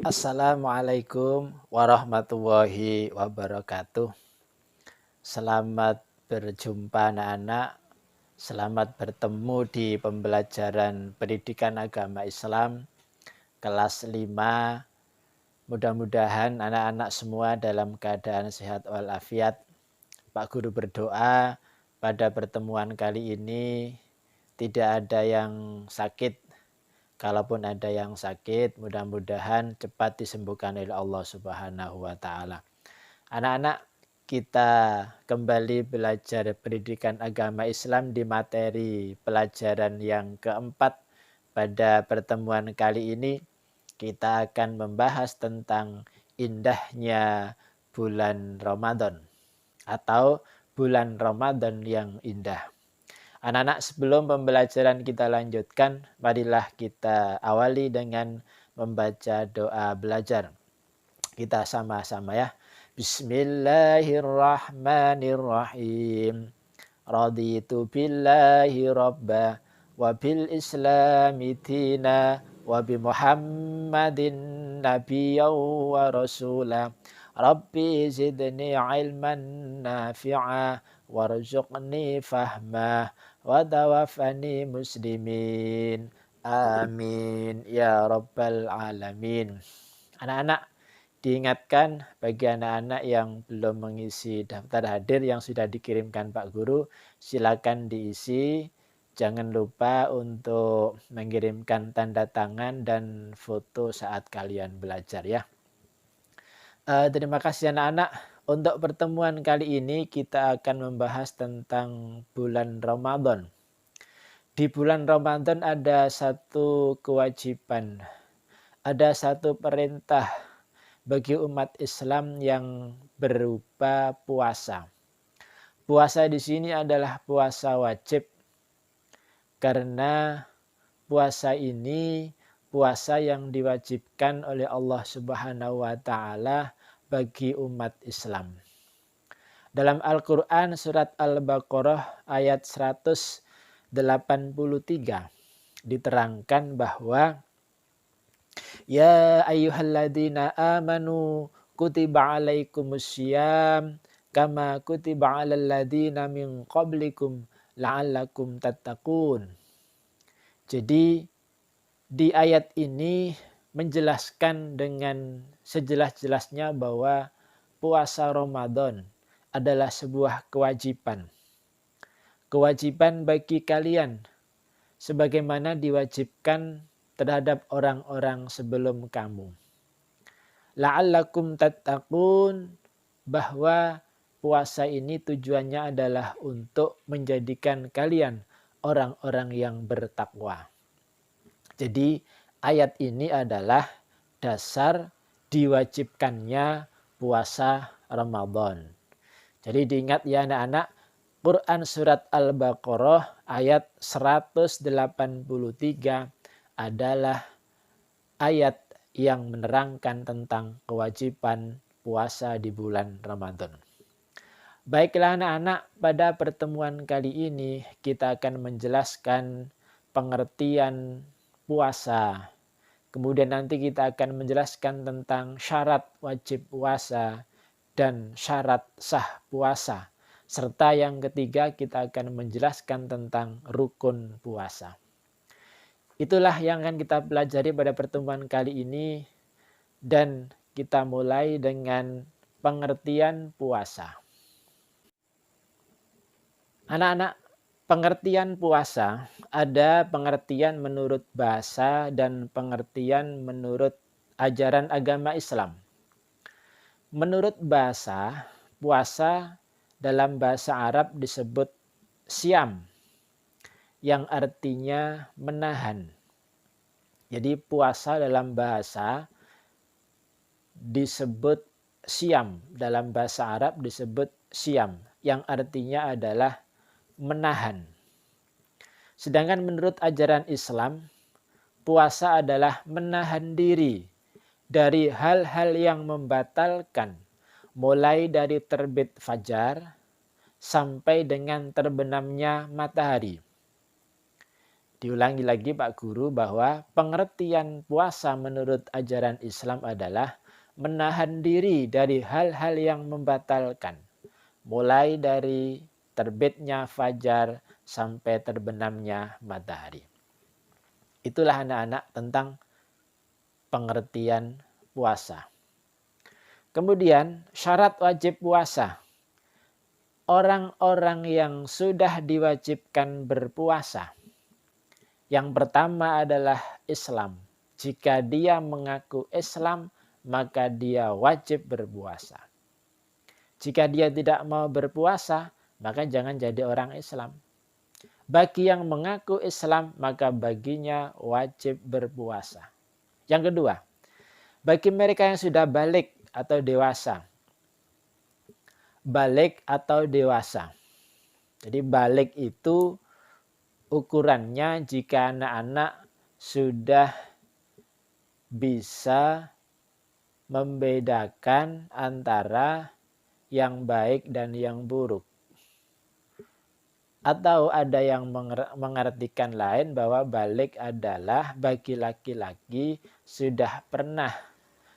Assalamualaikum warahmatullahi wabarakatuh. Selamat berjumpa anak-anak. Selamat bertemu di pembelajaran pendidikan agama Islam kelas 5. Mudah-mudahan anak-anak semua dalam keadaan sehat walafiat. Pak Guru berdoa pada pertemuan kali ini tidak ada yang sakit. Kalaupun ada yang sakit, mudah-mudahan cepat disembuhkan oleh Allah Subhanahu wa taala. Anak-anak, kita kembali belajar pendidikan agama Islam di materi pelajaran yang keempat. Pada pertemuan kali ini kita akan membahas tentang indahnya bulan Ramadan atau bulan Ramadan yang indah. Anak-anak, sebelum pembelajaran kita lanjutkan, marilah kita awali dengan membaca doa belajar. Kita sama-sama ya. Bismillahirrahmanirrahim. Raditu billahi rabba wa bil islami dina wa bi Muhammadin nabiyyan wa rasula. Rabbi zidni ilman nafi'a warzuqni fahma wa tawaffani muslimin. Amin ya rabbal alamin. Anak-anak, diingatkan bagi anak-anak yang belum mengisi daftar hadir yang sudah dikirimkan Pak Guru, silakan diisi. Jangan lupa untuk mengirimkan tanda tangan dan foto saat kalian belajar ya. Terima kasih anak-anak. Untuk pertemuan kali ini kita akan membahas tentang bulan Ramadan. Di bulan Ramadan ada satu kewajiban, ada satu perintah bagi umat Islam yang berupa puasa. Puasa di sini adalah puasa wajib karena puasa ini puasa yang diwajibkan oleh Allah Subhanahu wa taala bagi umat Islam. Dalam Al-Qur'an surat Al-Baqarah ayat 183 diterangkan bahwa Ya ayyuhalladzina amanu kutiba alaikumussyam kama kutiba alal ladzina min qablikum la'allakum tattaqun. Jadi di ayat ini menjelaskan dengan sejelas-jelasnya bahwa puasa Ramadan adalah sebuah kewajiban. Kewajiban bagi kalian sebagaimana diwajibkan terhadap orang-orang sebelum kamu. La'allakum tattaqun, bahwa puasa ini tujuannya adalah untuk menjadikan kalian orang-orang yang bertakwa. Jadi ayat ini adalah dasar diwajibkannya puasa Ramadan. Jadi diingat ya anak-anak, Quran surat Al-Baqarah ayat 183 adalah ayat yang menerangkan tentang kewajiban puasa di bulan Ramadan. Baiklah anak-anak, pada pertemuan kali ini kita akan menjelaskan pengertian puasa. Kemudian nanti kita akan menjelaskan tentang syarat wajib puasa dan syarat sah puasa. Serta yang ketiga kita akan menjelaskan tentang rukun puasa. Itulah yang akan kita pelajari pada pertemuan kali ini dan kita mulai dengan pengertian puasa. Anak-anak, pengertian puasa ada pengertian menurut bahasa dan pengertian menurut ajaran agama Islam. Menurut bahasa, puasa dalam bahasa Arab disebut syam, yang artinya menahan. Jadi puasa dalam bahasa disebut syam, dalam bahasa Arab disebut syam, yang artinya adalah menahan. Sedangkan menurut ajaran Islam, puasa adalah menahan diri dari hal-hal yang membatalkan, mulai dari terbit fajar sampai dengan terbenamnya matahari. Diulangi lagi Pak Guru bahwa pengertian puasa menurut ajaran Islam adalah menahan diri dari hal-hal yang membatalkan. Mulai dari terbitnya fajar sampai terbenamnya matahari. Itulah anak-anak tentang pengertian puasa. Kemudian syarat wajib puasa. Orang-orang yang sudah diwajibkan berpuasa. Yang pertama adalah Islam. Jika dia mengaku Islam, maka dia wajib berpuasa. Jika dia tidak mau berpuasa, maka jangan jadi orang Islam. Bagi yang mengaku Islam, maka baginya wajib berpuasa. Yang kedua, bagi mereka yang sudah balik atau dewasa. Balik atau dewasa. Jadi balik itu ukurannya jika anak-anak sudah bisa membedakan antara yang baik dan yang buruk. Atau ada yang mengartikan lain bahwa balik adalah bagi laki-laki sudah pernah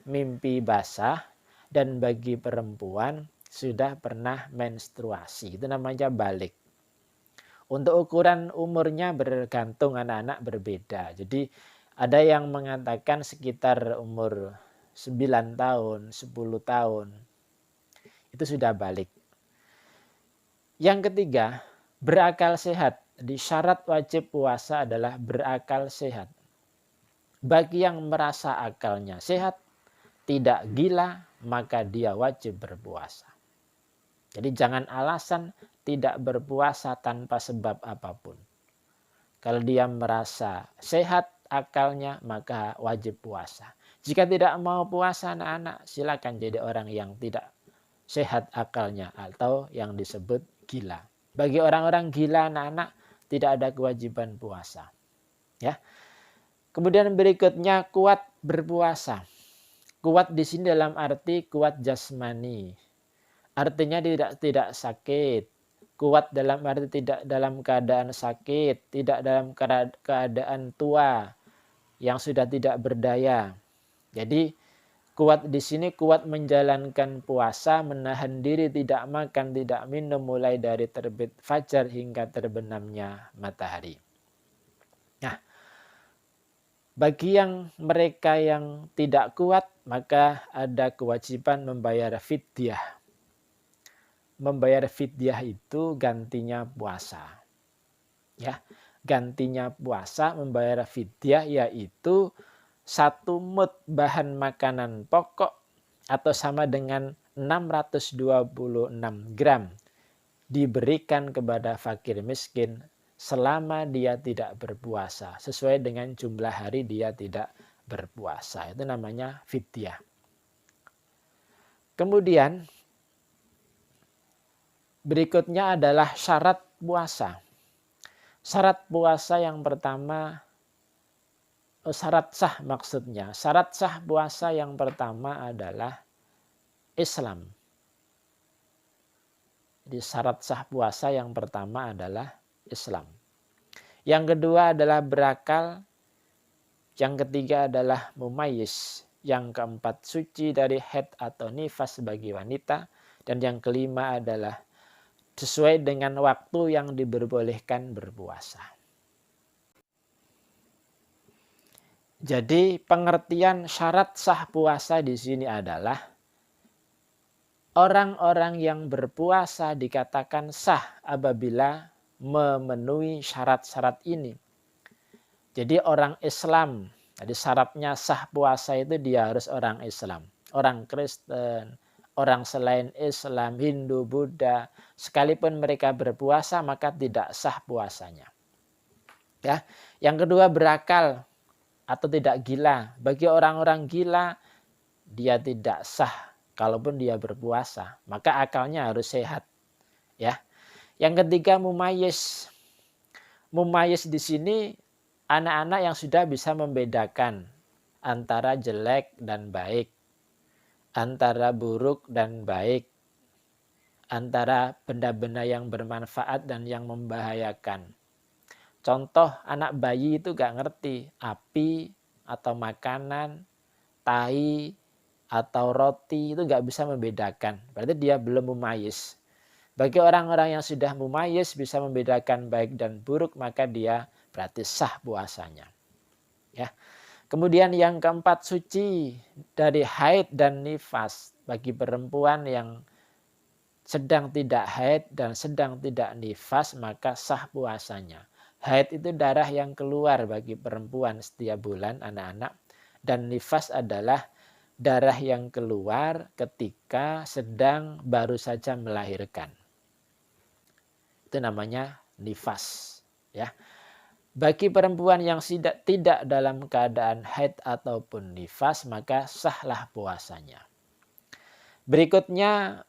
mimpi basah dan bagi perempuan sudah pernah menstruasi. Itu namanya balik. Untuk ukuran umurnya bergantung anak-anak berbeda. Jadi ada yang mengatakan sekitar umur 9 tahun, 10 tahun. Itu sudah balik. Yang ketiga, berakal sehat. Di syarat wajib puasa adalah berakal sehat. Bagi yang merasa akalnya sehat, tidak gila, maka dia wajib berpuasa. Jadi jangan alasan tidak berpuasa tanpa sebab apapun. Kalau dia merasa sehat akalnya, maka wajib puasa. Jika tidak mau puasa anak-anak, silakan jadi orang yang tidak sehat akalnya atau yang disebut gila. Bagi orang-orang gila anak-anak tidak ada kewajiban puasa. Ya. Kemudian berikutnya kuat berpuasa. Kuat di sini dalam arti kuat jasmani. Artinya tidak sakit. Kuat dalam arti tidak dalam keadaan sakit, tidak dalam keadaan tua yang sudah tidak berdaya. Jadi kuat di sini kuat menjalankan puasa, menahan diri tidak makan, tidak minum mulai dari terbit fajar hingga terbenamnya matahari. Nah, bagi yang mereka yang tidak kuat, maka ada kewajiban membayar fidyah. Membayar fidyah itu gantinya puasa. Ya, gantinya puasa membayar fidyah yaitu 1 mud bahan makanan pokok atau sama dengan 626 gram diberikan kepada fakir miskin selama dia tidak berpuasa. Sesuai dengan jumlah hari dia tidak berpuasa. Itu namanya fidyah. Kemudian berikutnya adalah syarat puasa. Syarat puasa yang pertama, syarat sah maksudnya. Syarat sah puasa yang pertama adalah Islam. Jadi syarat sah puasa yang pertama adalah Islam. Yang kedua adalah berakal. Yang ketiga adalah mumayyiz. Yang keempat suci dari haid atau nifas bagi wanita. Dan yang kelima adalah sesuai dengan waktu yang diperbolehkan berpuasa. Jadi pengertian syarat sah puasa di sini adalah orang-orang yang berpuasa dikatakan sah apabila memenuhi syarat-syarat ini. Jadi orang Islam, jadi syaratnya sah puasa itu dia harus orang Islam. Orang Kristen, orang selain Islam, Hindu, Buddha, sekalipun mereka berpuasa maka tidak sah puasanya. Ya. Yang kedua berakal atau tidak gila. Bagi orang-orang gila dia tidak sah kalaupun dia berpuasa, maka akalnya harus sehat. Ya. Yang ketiga mumayyiz. Mumayyiz di sini anak-anak yang sudah bisa membedakan antara jelek dan baik, antara buruk dan baik, antara benda-benda yang bermanfaat dan yang membahayakan. Contoh anak bayi itu gak ngerti api atau makanan, tahi atau roti itu gak bisa membedakan. Berarti dia belum mumayyiz. Bagi orang-orang yang sudah mumayyiz bisa membedakan baik dan buruk, maka dia berarti sah puasanya. Ya. Kemudian yang keempat, suci dari haid dan nifas. Bagi perempuan yang sedang tidak haid dan sedang tidak nifas, maka sah puasanya. Haid itu darah yang keluar bagi perempuan setiap bulan, anak-anak. Dan nifas adalah darah yang keluar ketika sedang baru saja melahirkan. Itu namanya nifas. Ya. Bagi perempuan yang tidak dalam keadaan haid ataupun nifas, maka sahlah puasanya. Berikutnya,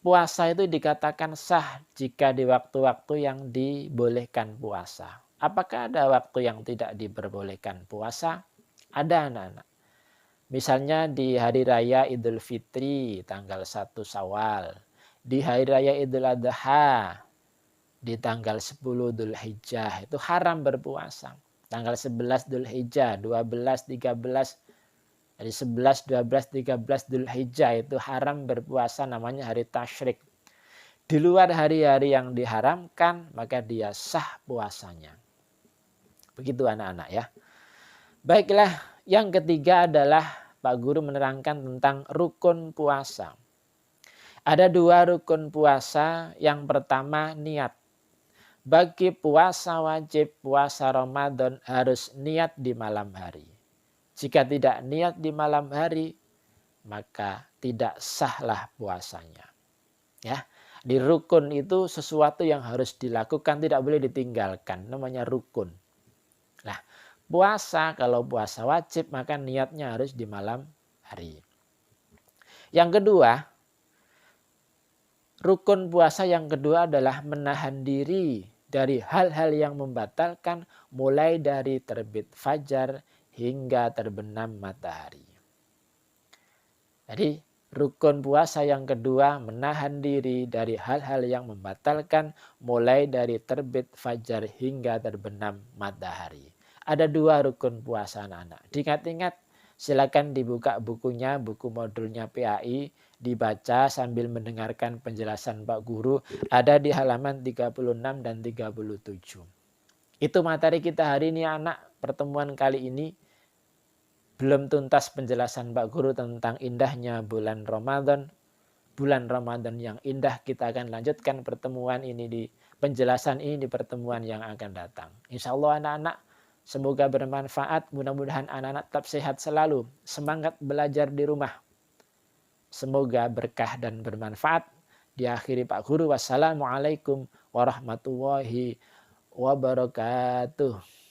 puasa itu dikatakan sah jika di waktu-waktu yang dibolehkan puasa. Apakah ada waktu yang tidak diperbolehkan puasa? Ada, anak-anak. Misalnya di hari raya Idul Fitri tanggal 1 Syawal, di hari raya Idul Adha di tanggal 10 Dzulhijjah itu haram berpuasa. Tanggal 11 Dzulhijjah, 12, 13, dari 11, 12, 13 Dzulhijjah itu haram berpuasa, namanya hari tasyrik. Di luar hari-hari yang diharamkan, maka dia sah puasanya. Begitu anak-anak ya. Baiklah, yang ketiga adalah Pak Guru menerangkan tentang rukun puasa. Ada 2 rukun puasa. Yang pertama niat. Bagi puasa wajib, puasa Ramadan harus niat di malam hari. Jika tidak niat di malam hari, maka tidak sahlah puasanya. Ya, di rukun itu sesuatu yang harus dilakukan, tidak boleh ditinggalkan, namanya rukun. Nah, puasa kalau puasa wajib maka niatnya harus di malam hari. Yang kedua, rukun puasa yang kedua adalah menahan diri dari hal-hal yang membatalkan, mulai dari terbit fajar hingga terbenam matahari. Jadi rukun puasa yang kedua menahan diri dari hal-hal yang membatalkan, mulai dari terbit fajar hingga terbenam matahari. Ada 2 rukun puasa anak-anak. Diingat-ingat, silakan dibuka bukunya, buku modulnya PAI, dibaca sambil mendengarkan penjelasan Pak Guru, ada di halaman 36 dan 37. Itu materi kita hari ini anak, pertemuan kali ini. Belum tuntas penjelasan Pak Guru tentang indahnya bulan Ramadan. Bulan Ramadan yang indah, kita akan lanjutkan pertemuan ini di penjelasan ini di pertemuan yang akan datang. Insya Allah anak-anak, semoga bermanfaat. Mudah-mudahan anak-anak tetap sehat selalu. Semangat belajar di rumah. Semoga berkah dan bermanfaat. Diakhiri Pak Guru. Wassalamualaikum warahmatullahi wabarakatuh.